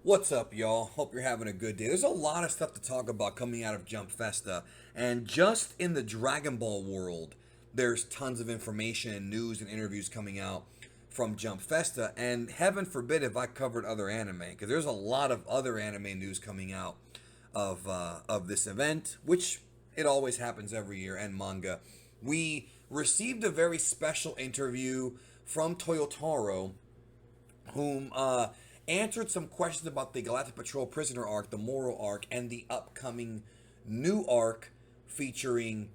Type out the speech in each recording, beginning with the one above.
What's up, y'all? Hope you're having a good day. There's a lot of stuff to talk about coming out of Jump Festa, and just in the Dragon Ball world, there's tons of information and news and interviews coming out from Jump Festa, and heaven forbid if I covered other anime, because there's a lot of other anime news coming out of this event, which it always happens every year, and manga. We received a very special interview from Toyotaro, whom answered some questions about the Galactic Patrol Prisoner arc, the Moro Arc, and the upcoming new arc featuring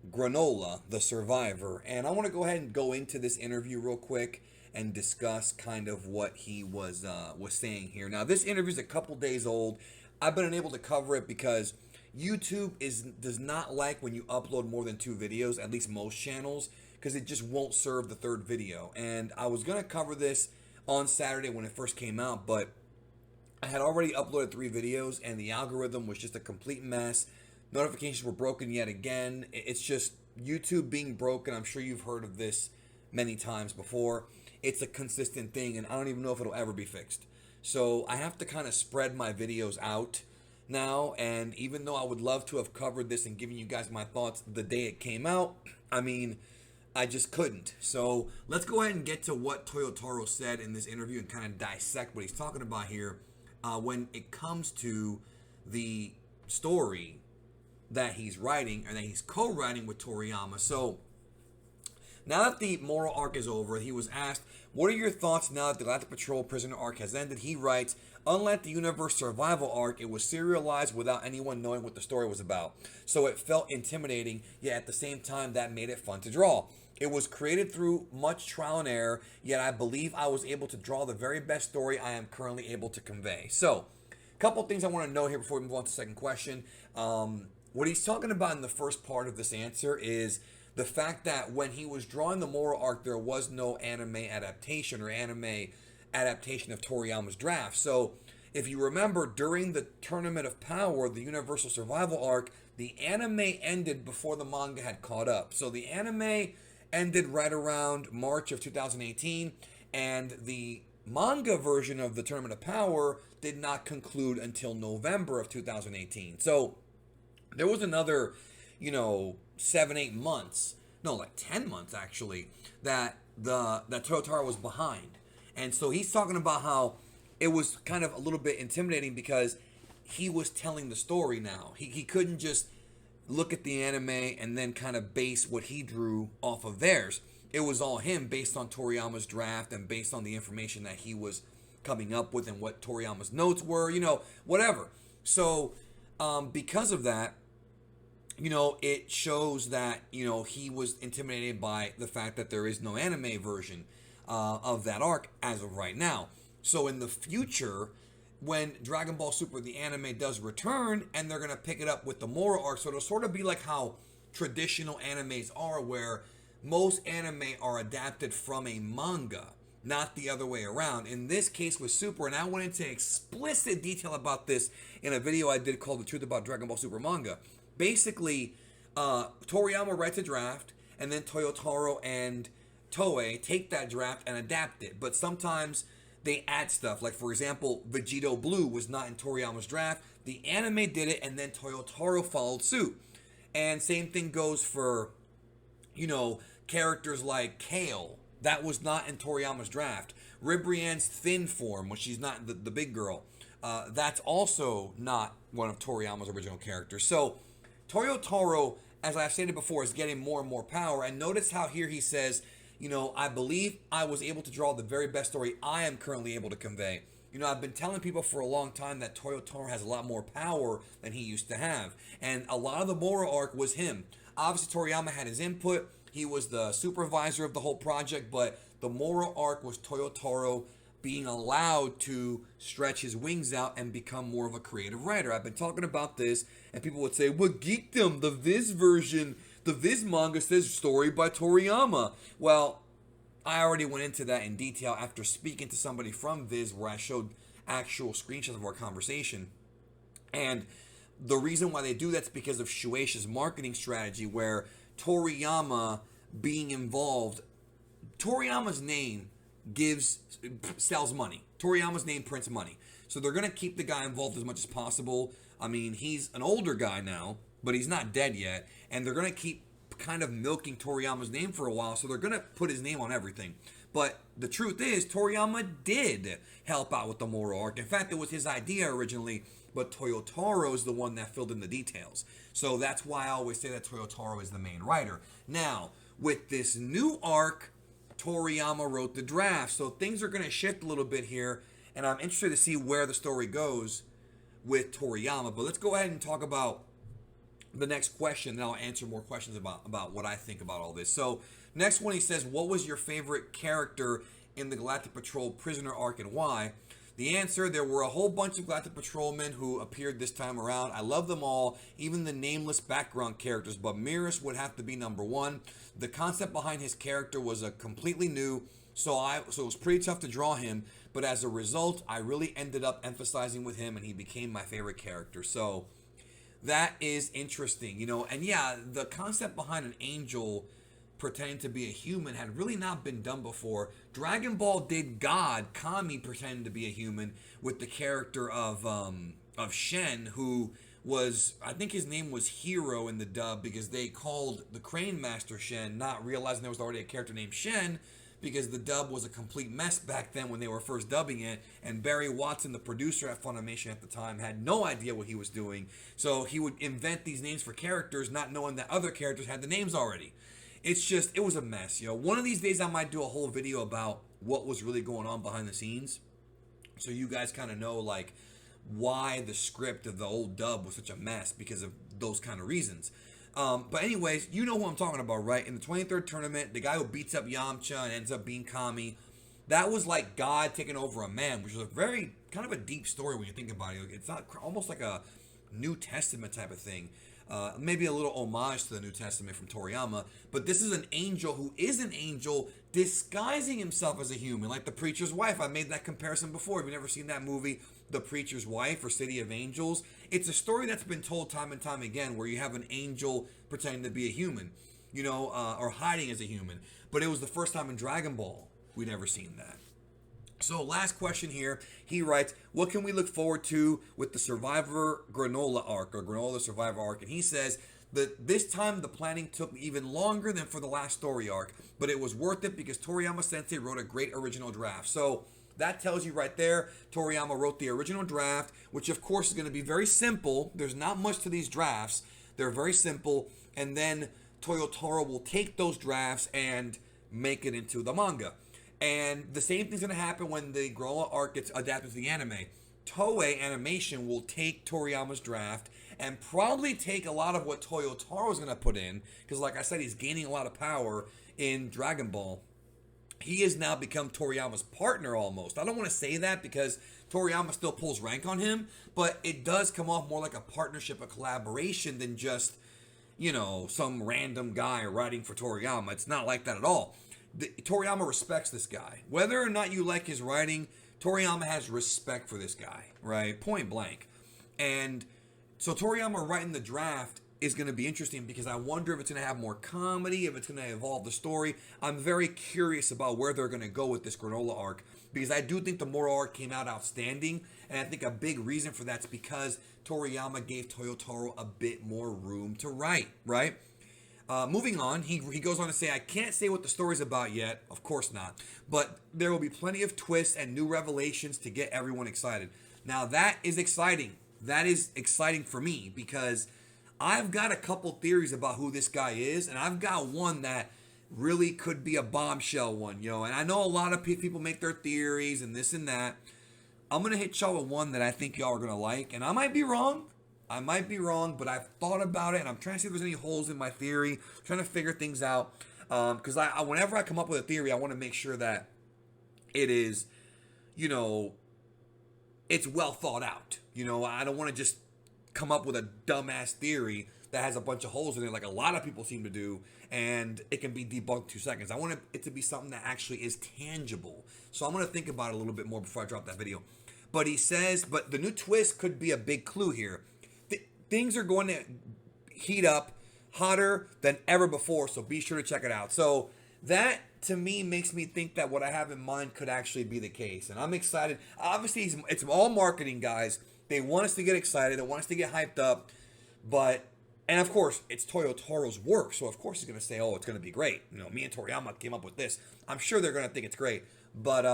Granola, the Survivor. And I want to go ahead and go into this interview real quick and discuss kind of what he was saying here. Now, this interview is a couple days old. I've been unable to cover it because YouTube does not like when you upload more than 2 videos, at least most channels, because it just won't serve the third video. And I was going to cover this on Saturday when it first came out, but I had already uploaded 3 videos and the algorithm was just a complete mess. Notifications were broken yet again. It's just YouTube being broken. I'm sure you've heard of this many times before. It's a consistent thing, and I don't even know if it'll ever be fixed. So I have to kind of spread my videos out now, and even though I would love to have covered this and given you guys my thoughts the day it came out, I just couldn't. So let's go ahead and get to what Toyotaro said in this interview and kind of dissect what he's talking about here when it comes to the story that he's writing and that he's co-writing with Toriyama. So now that the Moro Arc is over, he was asked, what are your thoughts now that the Galactic Patrol Prisoner Arc has ended? He writes, unlike the Universe Survival Arc, it was serialized without anyone knowing what the story was about. So it felt intimidating, yet at the same time that made it fun to draw. It was created through much trial and error, yet I believe I was able to draw the very best story I am currently able to convey. So, a couple things I want to know here before we move on to the second question. What he's talking about in the first part of this answer is the fact that when he was drawing the Moro Arc, there was no anime adaptation or anime adaptation of Toriyama's draft. So, if you remember, during the Tournament of Power, the Universal Survival Arc, the anime ended before the manga had caught up. So, the anime ended right around March of 2018, and the manga version of the Tournament of Power did not conclude until November of 2018. So there was another, 7-8 months, no, like 10 months actually, that Toyotaro was behind. And so he's talking about how it was kind of a little bit intimidating because he was telling the story now. He couldn't just look at the anime and then kind of base what he drew off of theirs. It was all him based on Toriyama's draft and based on the information that he was coming up with and what Toriyama's notes were, whatever. So, because of that, it shows that, he was intimidated by the fact that there is no anime version of that arc as of right now. So in the future, when Dragon Ball Super, the anime, does return, and they're going to pick it up with the Moro Arc, so it'll sort of be like how traditional animes are, where most anime are adapted from a manga, not the other way around. In this case with Super, and I went into explicit detail about this in a video I did called The Truth About Dragon Ball Super Manga. Basically, Toriyama writes a draft, and then Toyotaro and Toei take that draft and adapt it. But sometimes they add stuff. Like, for example, Vegito Blue was not in Toriyama's draft. The anime did it, and then Toyotaro followed suit. And same thing goes for, characters like Kale. That was not in Toriyama's draft. Ribrianne's thin form, when she's not the big girl, that's also not one of Toriyama's original characters. So, Toyotaro, as I've stated before, is getting more and more power. And notice how here he says, I believe I was able to draw the very best story I am currently able to convey. I've been telling people for a long time that Toyotaro has a lot more power than he used to have. And a lot of the Moro Arc was him. Obviously, Toriyama had his input. He was the supervisor of the whole project, but the Moro Arc was Toyotaro being allowed to stretch his wings out and become more of a creative writer. I've been talking about this, and people would say, well, geekdom, the Viz version, the Viz manga says story by Toriyama. Well, I already went into that in detail after speaking to somebody from Viz, where I showed actual screenshots of our conversation. And the reason why they do that's because of Shueisha's marketing strategy, where Toriyama being involved, Toriyama's name sells money. Toriyama's name prints money. So they're going to keep the guy involved as much as possible. I mean, he's an older guy now, but he's not dead yet. And they're going to keep kind of milking Toriyama's name for a while. So they're going to put his name on everything. But the truth is, Toriyama did help out with the Moro Arc. In fact, it was his idea originally, but Toyotaro is the one that filled in the details. So that's why I always say that Toyotaro is the main writer. Now, with this new arc, Toriyama wrote the draft. So things are going to shift a little bit here, and I'm interested to see where the story goes with Toriyama. But let's go ahead and talk about the next question, then I'll answer more questions about what I think about all this. So next one, he says, what was your favorite character in the Galactic Patrol Prisoner arc and why? The answer, there were a whole bunch of Galactic Patrolmen who appeared this time around. I love them all, even the nameless background characters, but Miris would have to be number one. The concept behind his character was a completely new, so it was pretty tough to draw him, but as a result, I really ended up emphasizing with him, and he became my favorite character. So that is interesting, and yeah, the concept behind an angel pretending to be a human had really not been done before. Dragon Ball did God Kami pretending to be a human with the character of Shen, who was, I think his name was Hero in the dub, because they called the Crane Master Shen, not realizing there was already a character named Shen, because the dub was a complete mess back then when they were first dubbing it, and Barry Watson, the producer at Funimation at the time, had no idea what he was doing, so he would invent these names for characters, not knowing that other characters had the names already. It was a mess, One of these days I might do a whole video about what was really going on behind the scenes, so you guys kind of know, like, why the script of the old dub was such a mess, because of those kind of reasons. But anyways, you know who I'm talking about, right? In the 23rd tournament, the guy who beats up Yamcha and ends up being Kami, that was like God taking over a man, which is a very, kind of a deep story when you think about it. It's not almost like a New Testament type of thing. Maybe a little homage to the New Testament from Toriyama, but this is an angel who is an angel disguising himself as a human, like the Preacher's Wife. I made that comparison before. If you've never seen that movie, The Preacher's Wife or City of Angels, it's a story that's been told time and time again, where you have an angel pretending to be a human, or hiding as a human. But it was the first time in Dragon Ball we'd ever seen that. So last question here, he writes, what can we look forward to with the Survivor Granola Arc, or Granola Survivor Arc? And he says that this time the planning took even longer than for the last story arc, but it was worth it because Toriyama Sensei wrote a great original draft. So that tells you right there, Toriyama wrote the original draft, which of course is going to be very simple. There's not much to these drafts. They're very simple. And then Toyotaro will take those drafts and make it into the manga. And the same thing's going to happen when the Granola Arc gets adapted to the anime. Toei Animation will take Toriyama's draft and probably take a lot of what Toyotaro is going to put in, because like I said, he's gaining a lot of power in Dragon Ball. He has now become Toriyama's partner almost. I don't want to say that because Toriyama still pulls rank on him, but it does come off more like a partnership, a collaboration, than just, some random guy writing for Toriyama. It's not like that at all. Toriyama respects this guy. Whether or not you like his writing, Toriyama has respect for this guy, right? Point blank. And so Toriyama writing the draft is going to be interesting, because I wonder if it's going to have more comedy, if it's going to evolve the story. I'm very curious about where they're going to go with this Granola Arc, because I do think the Moro Arc came out outstanding, and I think a big reason for that's because Toriyama gave Toyotaro a bit more room to write, right? Moving on, he goes on to say, I can't say what the story's about yet, of course not, but there will be plenty of twists and new revelations to get everyone excited. Now that is exciting. That is exciting for me, because I've got a couple theories about who this guy is, and I've got one that really could be a bombshell one, and I know a lot of people make their theories and this and that. I'm going to hit y'all with one that I think y'all are going to like, and I might be wrong, but I've thought about it, and I'm trying to see if there's any holes in my theory, trying to figure things out, because whenever I come up with a theory, I want to make sure that it is, it's well thought out. I don't want to just come up with a dumbass theory that has a bunch of holes in it, like a lot of people seem to do, and it can be debunked in 2 seconds. I want it to be something that actually is tangible. So I'm going to think about it a little bit more before I drop that video. But he says, but the new twist could be a big clue here. Things are going to heat up hotter than ever before, so be sure to check it out. So that to me makes me think that what I have in mind could actually be the case. And I'm excited. Obviously, it's all marketing, guys. They want us to get excited. They want us to get hyped up. But, and of course, it's Toyotaro's work. So, of course, he's going to say, oh, it's going to be great. You know, me and Toriyama came up with this. I'm sure they're going to think it's great. But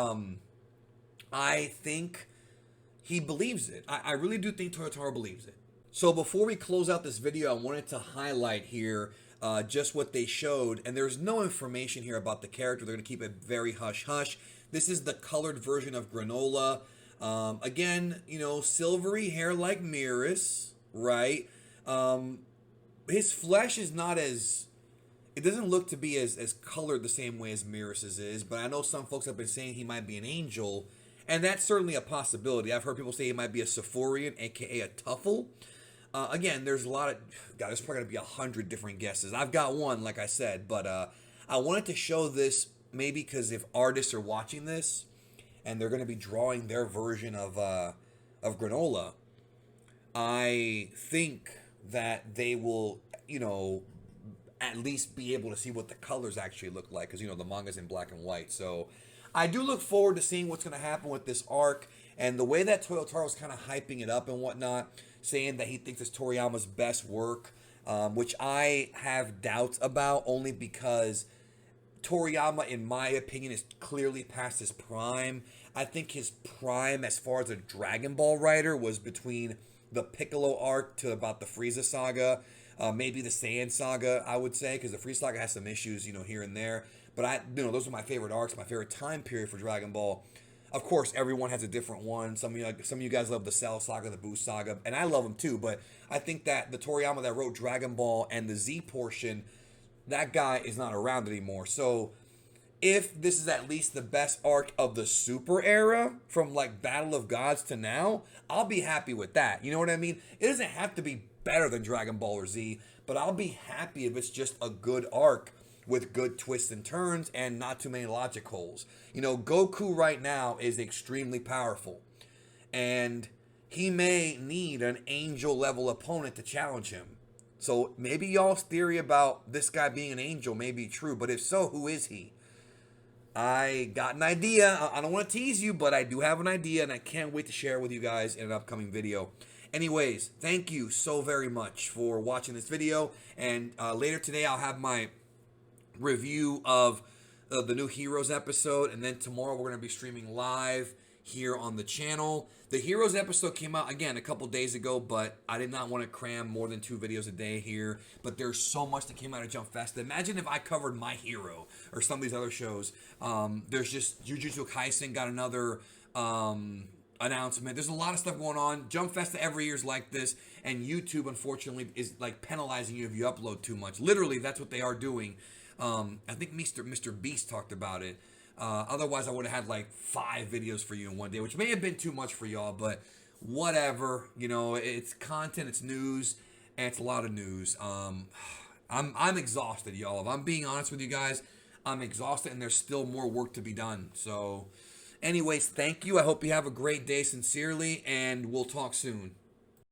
I think he believes it. I really do think Toyotaro believes it. So before we close out this video, I wanted to highlight here just what they showed. And there's no information here about the character. They're going to keep it very hush-hush. This is the colored version of Granola. Again, you know, silvery hair like Miris, right? His flesh is not as... It doesn't look to be as colored the same way as Miris's is. But I know some folks have been saying he might be an angel. And that's certainly a possibility. I've heard people say he might be a Sephorian, a.k.a. a Tuffle. Again, there's a lot of... God, there's probably going to be 100 different guesses. I've got one, like I said. But I wanted to show this maybe because if artists are watching this and they're going to be drawing their version of Granola, I think that they will, you know, at least be able to see what the colors actually look like. Because, you know, the manga's in black and white. So I do look forward to seeing what's going to happen with this arc. And the way that Toyotaro's kind of hyping it up and whatnot, saying that he thinks it's Toriyama's best work, which I have doubts about only because Toriyama, in my opinion, is clearly past his prime. I think his prime as far as a Dragon Ball writer was between the Piccolo arc to about the Frieza saga, maybe the Saiyan saga, I would say, because the Frieza saga has some issues, you know, here and there. But those are my favorite arcs, my favorite time period for Dragon Ball. Of course, everyone has a different one. Some of you guys love the Cell saga, the Buu saga, and I love them too. But I think that the Toriyama that wrote Dragon Ball and the Z portion, that guy is not around anymore. So if this is at least the best arc of the Super era, from like Battle of Gods to now, I'll be happy with that. You know what I mean? It doesn't have to be better than Dragon Ball or Z, but I'll be happy if it's just a good arc with good twists and turns and not too many logic holes. You know, Goku right now is extremely powerful, and he may need an angel level opponent to challenge him. So maybe y'all's theory about this guy being an angel may be true, but if so, who is he? I got an idea. I don't want to tease you, but I do have an idea, and I can't wait to share it with you guys in an upcoming video. Anyways, thank you so very much for watching this video, and later today I'll have my review of the new Heroes episode, and then tomorrow we're going to be streaming live here on the channel. The Heroes episode came out again a couple days ago, but I did not want to cram more than 2 videos a day here. But there's so much that came out of Jump Festa. Imagine if I covered My Hero or some of these other shows. There's just Jujutsu Kaisen got another announcement. There's a lot of stuff going on. Jump Festa every year is like this, and YouTube unfortunately is like penalizing you if you upload too much. Literally, that's what they are doing. I think Mr. Beast talked about it. Otherwise, I would have had like 5 videos for you in one day, which may have been too much for y'all, but whatever. You know, it's content, it's news, and it's a lot of news. I'm exhausted, y'all. If I'm being honest with you guys, I'm exhausted, and there's still more work to be done. So, anyways, thank you. I hope you have a great day, sincerely, and we'll talk soon.